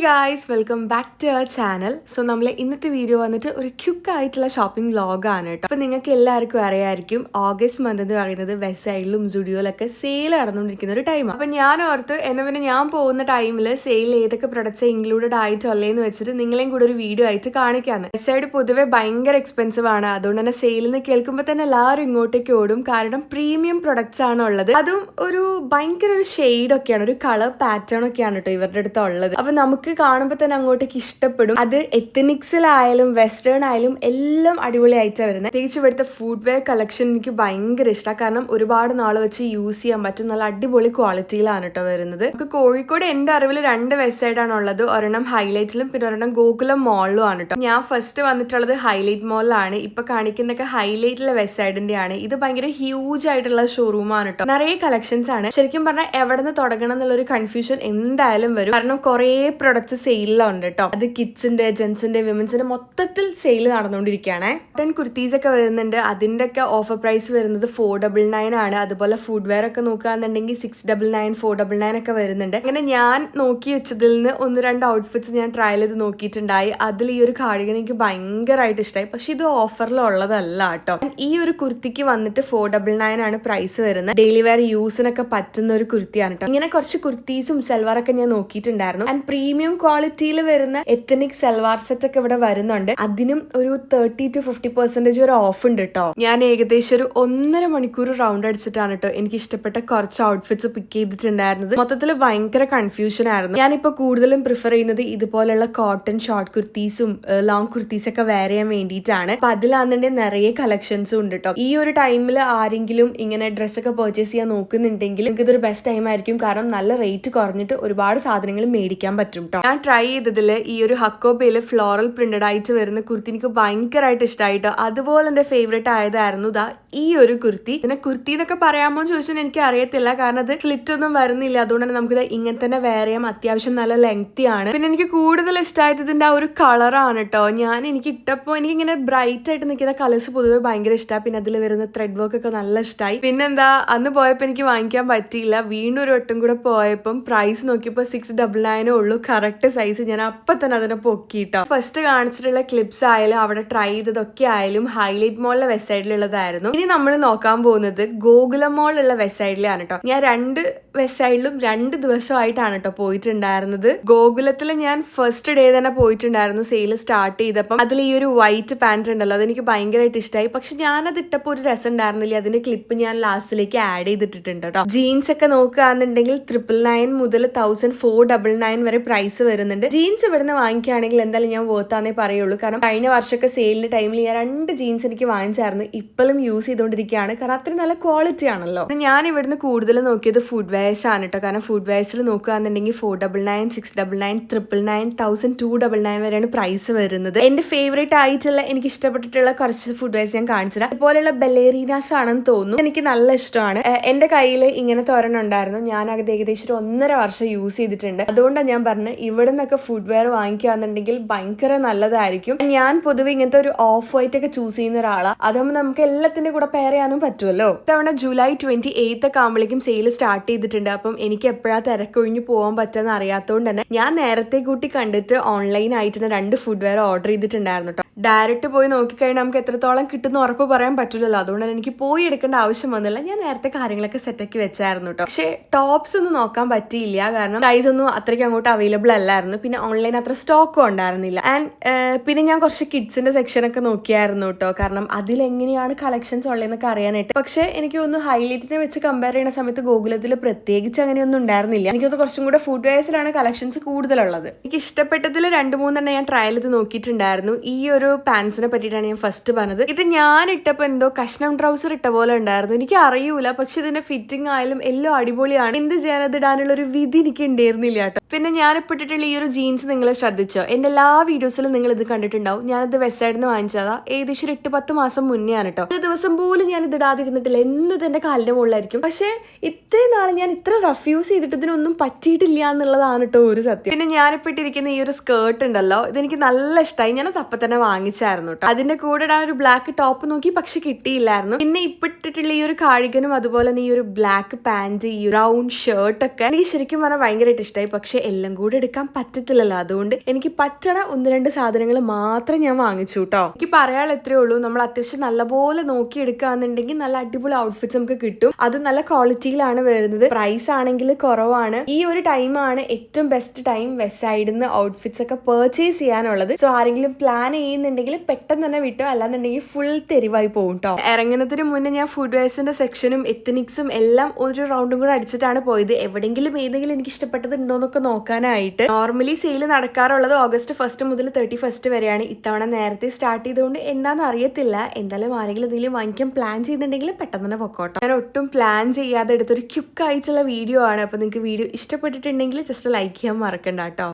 Guys, welcome back to our channel. So നമ്മൾ ഇന്നത്തെ video വന്നിട്ട് ഒരു ക്വിക്ക് ആയിട്ടുള്ള ഷോപ്പിംഗ് വ്ലോഗാണ് കേട്ടോ. അപ്പോൾ നിങ്ങൾക്ക് എല്ലാവർക്കും അറിയായിരിക്കും ഓഗസ്റ്റ് മന്ത് എന്ന് പറയുന്നത് വെസ്റ്റ് സൈഡിലും സ്റ്റുഡിയോയിലൊക്കെ സെയിൽ നടന്നുകൊണ്ടിരിക്കുന്ന ഒരു ടൈമാണ്. അപ്പോൾ ഞാൻ ഓർത്ത് എന്നാൽ പിന്നെ ഞാൻ പോകുന്ന ടൈമിൽ സെയിൽ ഏതൊക്കെ പ്രൊഡക്ട്സ് ഇൻക്ലൂഡഡ് ആയിട്ടല്ലേന്ന് വെച്ചിട്ട് നിങ്ങളെയും കൂടെ ഒരു വീഡിയോ ആയിട്ട് കാണിക്കാന്ന്. വെസ്റ്റ് സൈഡ് പൊതുവെ ഭയങ്കര എക്സ്പെൻസീവ് ആണ്. അതുകൊണ്ട് തന്നെ സെയിൽ എന്ന് കേൾക്കുമ്പോൾ തന്നെ എല്ലാവരും ഇങ്ങോട്ടേക്ക് ഓടും. കാരണം പ്രീമിയം പ്രൊഡക്ട്സ് ആണ് ഉള്ളത്. അതും ഒരു ഭയങ്കര ഒരു ഷെയ്ഡൊക്കെയാണ്, ഒരു കളർ പാറ്റേൺ ഒക്കെയാണ് കേട്ടോ ഇവരുടെ അടുത്ത് ഉള്ളത്. അപ്പൊ നമുക്ക് കാണുമ്പോൾ തന്നെ അങ്ങോട്ടേക്ക് ഇഷ്ടപ്പെടും. അത് എത്തനിക്സിലായാലും വെസ്റ്റേൺ ആയാലും എല്ലാം അടിപൊളിയായിട്ടാണ് വരുന്നത്. പ്രത്യേകിച്ച് ഇവിടുത്തെ ഫുഡ് വെയർ കളക്ഷൻ എനിക്ക് ഭയങ്കര ഇഷ്ടമാണ്. കാരണം ഒരുപാട് നാൾ വെച്ച് യൂസ് ചെയ്യാൻ പറ്റും. നല്ല അടിപൊളി ക്വാളിറ്റിയിലാണ് കേട്ടോ വരുന്നത്. നമുക്ക് കോഴിക്കോട് എന്റെ അറിവിൽ 2 വെസ്റ്റ് സൈഡാണ് ഉള്ളത്. ഒരെണ്ണം ഹൈലൈറ്റിലും പിന്നെ ഒരെണ്ണം ഗോകുലം മോളിലും ആണ് കേട്ടോ. ഞാൻ ഫസ്റ്റ് വന്നിട്ടുള്ളത് ഹൈലൈറ്റ് മോളിലാണ്. ഇപ്പൊ കാണിക്കുന്നൊക്കെ ഹൈലൈറ്റിലെ വെസ്റ്റ് സൈഡിന്റെ ആണ്. ഇത് ഭയങ്കര ഹ്യൂജ് ആയിട്ടുള്ള ഷോറൂമാണ് കേട്ടോ. നിറയെ കളക്ഷൻസ് ആണ്. ശരിക്കും പറഞ്ഞാൽ എവിടെ നിന്ന് തുടങ്ങണം എന്നുള്ളൊരു കൺഫ്യൂഷൻ എന്തായാലും വരും. കാരണം കുറേ പ്രൊഡക്ട്സ് സെയിലുണ്ട് കേട്ടോ. അത് കിഡ്സിന്റെ, ജെന്റ്സിന്റെ, വിമൻസിന്റെ മൊത്തത്തിൽ സെയിൽ നടന്നുകൊണ്ടിരിക്കുകയാണ്. കോട്ടൺ കുർത്തീസ് ഒക്കെ വരുന്നുണ്ട്. അതിന്റെ ഒക്കെ ഓഫർ പ്രൈസ് വരുന്നത് 499 ആണ്. അതുപോലെ ഫുഡ് വെയർ ഒക്കെ നോക്കുകയാണെന്നുണ്ടെങ്കിൽ 699, 499 ഒക്കെ വരുന്നുണ്ട്. അങ്ങനെ ഞാൻ നോക്കി വെച്ചതിൽ നിന്ന് 1-2 ഔട്ട്ഫിറ്റ്സ് ഞാൻ ട്രയൽ ചെയ്ത് നോക്കിയിട്ടുണ്ടായി. അതിൽ ഈ ഒരു കാർഡിഗൻ എനിക്ക് ഭയങ്കരമായിട്ട് ഇഷ്ടമായി. പക്ഷെ ഇത് ഓഫറിലുള്ളതല്ല കേട്ടോ. ഈ ഒരു കുർത്തിക്ക് വന്നിട്ട് 499 ആണ് പ്രൈസ് വരുന്നത്. ഡെയിലി വെയർ യൂസിനൊക്കെ പറ്റുന്ന ഒരു കുർത്തിയാണ് കേട്ടോ. ഇങ്ങനെ കുറച്ച് കുർത്തീസും സൽവാറൊക്കെ ഞാൻ നോക്കിയിട്ടുണ്ടായിരുന്നു. ആൻഡ് പ്രീമിയം ക്വാളിറ്റിയിൽ വരുന്ന എത്തനിക് സൽവാർ സെറ്റ് ഒക്കെ ഇവിടെ വരുന്നുണ്ട്. അതിനും ഒരു 30-50% ഒരു ഓഫ് ഉണ്ട് കേട്ടോ. ഞാൻ ഏകദേശം ഒരു 1.5 മണിക്കൂർ റൗണ്ട് അടിച്ചിട്ടാണ് കേട്ടോ എനിക്ക് ഇഷ്ടപ്പെട്ട കുറച്ച് ഔട്ട്ഫിറ്റ്സ് പിക്ക് ചെയ്തിട്ടുണ്ടായിരുന്നത്. മൊത്തത്തിൽ ഭയങ്കര കൺഫ്യൂഷൻ ആയിരുന്നു. ഞാനിപ്പോ കൂടുതലും പ്രിഫർ ചെയ്യുന്നത് ഇതുപോലുള്ള കോട്ടൺ ഷോർട്ട് കുർത്തീസും ലോങ് കുർത്തീസ് ഒക്കെ വെയർ ചെയ്യാൻ വേണ്ടിയിട്ടാണ്. അപ്പൊ അതിലാണെന്നുണ്ടെങ്കിൽ നിറയെ കളക്ഷൻസും ഉണ്ട് കേട്ടോ. ഈ ഒരു ടൈമിൽ ആരെങ്കിലും ഇങ്ങനെ ഡ്രസ്സൊക്കെ പർച്ചേസ് ചെയ്യാൻ നോക്കുന്നുണ്ടെങ്കിൽ നിങ്ങൾക്ക് ഇതൊരു ബെസ്റ്റ് ടൈം ആയിരിക്കും. കാരണം നല്ല റേറ്റ് കുറഞ്ഞിട്ട് ഒരുപാട് സാധനങ്ങൾ മേടിക്കാൻ പറ്റും കേട്ടോ. ഞാൻ ട്രൈ ചെയ്തതിൽ ഈ ഒരു ഹക്കോബയിൽ ഫ്ലോറൽ പ്രിന്റഡ് ആയിട്ട് വരുന്ന കുർത്തി എനിക്ക് ഭയങ്കരമായിട്ട് ഇഷ്ടമായിട്ടോ. അതുപോലെ എന്റെ ഫേവറേറ്റ് ആയതായിരുന്നു ഈ ഒരു കുർത്തി. പിന്നെ കുർത്തി എന്നൊക്കെ പറയാമോ എന്ന് ചോദിച്ചാൽ എനിക്ക് അറിയത്തില്ല. കാരണം അത് സ്ലിറ്റ് ഒന്നും വരുന്നില്ല. അതുകൊണ്ട് തന്നെ നമുക്കിത് ഇങ്ങനെ തന്നെ വെയർ ചെയ്യാം. അത്യാവശ്യം നല്ല ലെങ്തി ആണ്. പിന്നെ എനിക്ക് കൂടുതൽ ഇഷ്ടമായത് ഇതിന്റെ ആ ഒരു കളറാണ് കേട്ടോ. എനിക്ക് ഇട്ടപ്പോൾ എനിക്കിങ്ങനെ ബ്രൈറ്റ് ആയിട്ട് നിൽക്കുന്ന കളേഴ്സ് പൊതുവെ ഭയങ്കര ഇഷ്ടമാണ്. പിന്നെ അതിൽ വരുന്ന ത്രെഡ് വർക്ക് ഒക്കെ നല്ല ഇഷ്ടമായി. പിന്നെന്താ, അന്ന് പോയപ്പോൾ എനിക്ക് വാങ്ങിക്കാൻ പറ്റിയില്ല. വീണ്ടും ഒരു വട്ടം കൂടെ പോയപ്പം പ്രൈസ് നോക്കിയപ്പോൾ 699 ഉള്ളൂ. Correct size. ഞാൻ അപ്പം തന്നെ അതിനെ പൊക്കിട്ടോ. ഫസ്റ്റ് കാണിച്ചിട്ടുള്ള ക്ലിപ്സ് ആയാലും അവിടെ ട്രൈ ചെയ്തതൊക്കെ ആയാലും ഹൈലൈറ്റ് മോളിലെ വെസ്റ്റ് സൈഡിലുള്ളതായിരുന്നു. ഇനി നമ്മൾ നോക്കാൻ പോകുന്നത് ഗോകുലം മോളിലുള്ള വെസ്റ്റ് സൈഡിലാണ് കേട്ടോ. ഞാൻ 2 വെസ്റ്റ് സൈഡിലും 2 ദിവസമായിട്ടാണ് കേട്ടോ പോയിട്ടുണ്ടായിരുന്നത്. ഗോകുലത്തിൽ ഞാൻ ഫസ്റ്റ് ഡേ തന്നെ പോയിട്ടുണ്ടായിരുന്നു. സെയിൽ സ്റ്റാർട്ട് ചെയ്തപ്പം അതിൽ ഈ ഒരു വൈറ്റ് പാന്റ് ഉണ്ടല്ലോ, അതെനിക്ക് ഭയങ്കരമായിട്ട് ഇഷ്ടമായി. പക്ഷെ ഞാനത് ഇട്ടപ്പോൾ ഒരു രസം ഉണ്ടായിരുന്നില്ല. അതിന്റെ ക്ലിപ്പ് ഞാൻ ലാസ്റ്റിലേക്ക് ആഡ് ചെയ്തിട്ടുണ്ട് കേട്ടോ. ജീൻസ് ഒക്കെ നോക്കുകയാണെന്നുണ്ടെങ്കിൽ 999 മുതൽ 1499 വരെ പ്രൈസ് വരുന്നുണ്ട്. ജീൻസ് ഇവിടുന്ന് വാങ്ങിക്കുകയാണെങ്കിൽ എന്തായാലും ഞാൻ വേർത്താന്നേ പറയുള്ളൂ. കാരണം കഴിഞ്ഞ വർഷമൊക്കെ സെയിലിന്റെ ടൈമിൽ ഞാൻ 2 ജീൻസ് എനിക്ക് വാങ്ങിച്ചായിരുന്നു. ഇപ്പോഴും യൂസ് ചെയ്തുകൊണ്ടിരിക്കുകയാണ്. കാരണം അത്രയും നല്ല ക്വാളിറ്റി ആണല്ലോ. ഞാൻ ഇവിടുന്ന് കൂടുതൽ നോക്കിയത് ഫുഡ് വെയർസ് ആണ് കേട്ടോ. കാരണം ഫുഡ് വെയർസിൽ നോക്കുകയാണെന്നുണ്ടെങ്കിൽ 499, 699, 999, 1299 വരെയാണ് പ്രൈസ് വരുന്നത്. എന്റെ ഫേവറേറ്റ് ആയിട്ടുള്ള എനിക്ക് ഇഷ്ടപ്പെട്ടിട്ടുള്ള കുറച്ച് ഫുഡ് വെയർസ് ഞാൻ കാണിച്ചിട്ട് അതുപോലെയുള്ള ബലേറീനാസ് ആണെന്ന് തോന്നുന്നു. എനിക്ക് നല്ല ഇഷ്ടമാണ്. എന്റെ കയ്യിൽ ഇങ്ങനത്തെ ഒരെണ്ണം ഉണ്ടായിരുന്നു. ഞാൻ അത് ഏകദേശം 1.5 വർഷം യൂസ് ചെയ്തിട്ടുണ്ട്. അതുകൊണ്ടാണ് ഞാൻ പറഞ്ഞത് ഇവിടെ നിന്നൊക്കെ ഫുഡ് വെയർ വാങ്ങിക്കുകയാണെന്നുണ്ടെങ്കിൽ ഭയങ്കര നല്ലതായിരിക്കും. ഞാൻ പൊതുവെ ഇങ്ങനത്തെ ഒരു ഓഫ് വൈറ്റ് ഒക്കെ ചൂസ് ചെയ്യുന്ന ഒരാളാണ്. അതാകുമ്പോൾ നമുക്ക് എല്ലാത്തിന്റെ കൂടെ പെയർ ചെയ്യാനും പറ്റുമല്ലോ. ഇത്തവണ ജൂലൈ 28 ഒക്കെ ആകുമ്പോഴേക്കും സെയിൽ സ്റ്റാർട്ട് ചെയ്തിട്ടുണ്ട്. അപ്പം എനിക്ക് എപ്പോഴാണ് തിരക്കൊഴിഞ്ഞു പോകാൻ പറ്റുമെന്ന് അറിയാത്തതുകൊണ്ട് തന്നെ ഞാൻ നേരത്തെ കൂട്ടി കണ്ടിട്ട് ഓൺലൈൻ ആയിട്ട് 2 ഫുഡ് വെയർ ഓർഡർ ചെയ്തിട്ടുണ്ടായിരുന്നു കേട്ടോ. ഡയറക്റ്റ് പോയി നോക്കിക്കഴിഞ്ഞാൽ നമുക്ക് എത്രത്തോളം കിട്ടുന്ന ഉറപ്പ് പറയാൻ പറ്റില്ലല്ലോ. അതുകൊണ്ട് തന്നെ എനിക്ക് പോയി എടുക്കേണ്ട ആവശ്യം വന്നില്ല. ഞാൻ നേരത്തെ കാര്യങ്ങളൊക്കെ സെറ്റാക്കി വെച്ചായിരുന്നു കേട്ടോ. പക്ഷേ ടോപ്സ് ഒന്നും നോക്കാൻ പറ്റിയില്ല. കാരണം സൈസ് ഒന്നും അത്രയ്ക്ക് അങ്ങോട്ട് അവൈലബിൾ അല്ലായിരുന്നു. പിന്നെ ഓൺലൈൻ അത്ര സ്റ്റോക്കും ഉണ്ടായിരുന്നില്ല. ആൻഡ് പിന്നെ ഞാൻ കുറച്ച് കിഡ്സിന്റെ സെക്ഷനൊക്കെ നോക്കിയായിരുന്നു കേട്ടോ. കാരണം അതിലെങ്ങനെയാണ് കളക്ഷൻസ് ഉള്ളതെന്നൊക്കെ അറിയാനായിട്ട്. പക്ഷേ എനിക്ക് തോന്നുന്നു ഹൈലൈറ്റിനെ വെച്ച് കമ്പയർ ചെയ്യുന്ന സമയത്ത് ഗോകുലത്തിൽ പ്രത്യേകിച്ച് അങ്ങനെയൊന്നും ഉണ്ടായിരുന്നില്ല. എനിക്കൊന്ന് കുറച്ചും കൂടെ ഫുഡ് വെയർസിലാണ് കളക്ഷൻസ് കൂടുതലുള്ളത്. എനിക്ക് ഇഷ്ടപ്പെട്ടതിൽ 2-3 ഞാൻ ട്രയൽ ചെയ്ത് നോക്കിയിട്ടുണ്ടായിരുന്നു. ഈ ഒരു പാൻസിനെ പറ്റിയിട്ടാണ് ഞാൻ ഫസ്റ്റ് പറഞ്ഞത്. ഇത് ഞാൻ ഇട്ടപ്പോൾ എന്തോ കഷ്ണം ട്രൗസർ ഇട്ട പോലെ ഉണ്ടായിരുന്നു. എനിക്ക് അറിയൂല. പക്ഷെ ഇതിന്റെ ഫിറ്റിംഗ് ആയാലും എല്ലാം അടിപൊളിയാണ്. എന്ത് ചെയ്യാനത് ഇടാനുള്ള ഒരു വിധി എനിക്ക് ഉണ്ടായിരുന്നില്ല കേട്ടോ. പിന്നെ ഞാൻ ഇട്ടിട്ടുള്ള ഈ ഒരു ജീൻസ് നിങ്ങൾ ശ്രദ്ധിച്ചോ? എന്റെ എല്ലാ വീഡിയോസിലും നിങ്ങൾ ഇത് കണ്ടിട്ടുണ്ടാവും. ഞാനത് വെസ്റ്റ് സൈഡിൽ നിന്ന് വാങ്ങിച്ചതാ. ഏകദേശം 8-10 മാസം മുന്നേ ആണ് കേട്ടോ. ഒരു ദിവസം പോലും ഞാൻ ഇത് ഇടാതിരുന്നിട്ടില്ല. എന്നും ഇതെന്റെ കാലിന്റെ മുകളിലായിരിക്കും. പക്ഷെ ഇത്രയും നാളെ ഞാൻ ഇത്ര റഫ് യൂസ് ചെയ്തിട്ട് ഇതിനൊന്നും പറ്റിയിട്ടില്ല എന്നുള്ളതാണ് കേട്ടോ ഒരു സത്യം. പിന്നെ ഞാനിപ്പോൾ ഇട്ടിരിക്കുന്ന ഈ ഒരു സ്കേർട്ട് ഉണ്ടല്ലോ, ഇതെനിക്ക് നല്ല ഇഷ്ടമായി. ഞാനത് അപ്പം തന്നെ വാങ്ങിച്ചായിരുന്നു കേട്ടോ. അതിന്റെ കൂടെ ഇടാൻ ഒരു ബ്ലാക്ക് ടോപ്പ് നോക്കി, പക്ഷെ കിട്ടിയില്ലായിരുന്നു. പിന്നെ ഇപ്പൊ ഇട്ടിട്ടുള്ള ഈ ഒരു കാർഡിഗനും അതുപോലെ തന്നെ ഈ ഒരു ബ്ലാക്ക് പാന്റ്, ഈ ബ്രൗൺ ഷർട്ട് ഒക്കെ എനിക്ക് ശരിക്കും പറഞ്ഞാൽ ഭയങ്കരമായിട്ട് ഇഷ്ടമായി. പക്ഷെ എല്ലാം കൂടെ എടുക്കാൻ പറ്റത്തില്ലല്ലോ, അതുകൊണ്ട് എനിക്ക് പറ്റണ 1-2 സാധനങ്ങൾ മാത്രം ഞാൻ വാങ്ങിച്ചു കേട്ടോ. എനിക്ക് പറയാനുള്ള എത്രയേ ഉള്ളൂ, നമ്മൾ അത്യാവശ്യം നല്ലപോലെ നോക്കി എടുക്കുകയാണെന്നുണ്ടെങ്കിൽ നല്ല അടിപൊളി ഔട്ട്ഫിറ്റ്സ് നമുക്ക് കിട്ടും. അത് നല്ല ക്വാളിറ്റിയിലാണ് വരുന്നത്. പ്രൈസ് ആണെങ്കിൽ കുറവാണ്. ഈ ഒരു ടൈമാണ് ഏറ്റവും ബെസ്റ്റ് ടൈം വെസ്റ്റ് സൈഡിൽ നിന്ന് ഔട്ട്ഫിറ്റ്സ് ഒക്കെ പർച്ചേസ് ചെയ്യാനുള്ളത്. സോ ആരെങ്കിലും പ്ലാൻ ചെയ്യുന്നുണ്ടെങ്കിൽ പെട്ടെന്ന് തന്നെ വിട്ടോ, അല്ലാന്നുണ്ടെങ്കിൽ ഫുൾ തെരുവായി പോകും കേട്ടോ. ഇറങ്ങുന്നതിന് മുന്നേ ഞാൻ ഫുഡ് വെയർസിന്റെ സെക്ഷനും എത്തനിക്സും എല്ലാം ഒരു റൗണ്ടും കൂടെ അടിച്ചിട്ടാണ് പോയത്. എവിടെയെങ്കിലും ഏതെങ്കിലും എനിക്ക് ഇഷ്ടപ്പെട്ടത് ഉണ്ടോന്നൊക്കെ നോക്കാനായിട്ട്. നോർമലി സെയിൽ നടക്കാറുള്ളത് August 1 മുതൽ 31 വരെയാണ്. ഇത്തവണ നേരത്തെ സ്റ്റാർട്ട് ചെയ്തുകൊണ്ട് എന്താണെന്ന് അറിയത്തില്ല. എന്തായാലും ആരെങ്കിലും എന്തെങ്കിലും വാങ്ങിക്കാൻ പ്ലാൻ ചെയ്യുന്നുണ്ടെങ്കിൽ പെട്ടെന്ന് തന്നെ പൊക്കോട്ടോ. ഞാൻ ഒട്ടും പ്ലാൻ ചെയ്യാതെ എടുത്തൊരു ക്വിക്ക് ആയിട്ടുള്ള വീഡിയോ ആണ്. അപ്പോൾ നിങ്ങൾക്ക് വീഡിയോ ഇഷ്ടപ്പെട്ടിട്ടുണ്ടെങ്കിൽ ജസ്റ്റ് ലൈക്ക് ചെയ്യാൻ മറക്കണ്ട കേട്ടോ.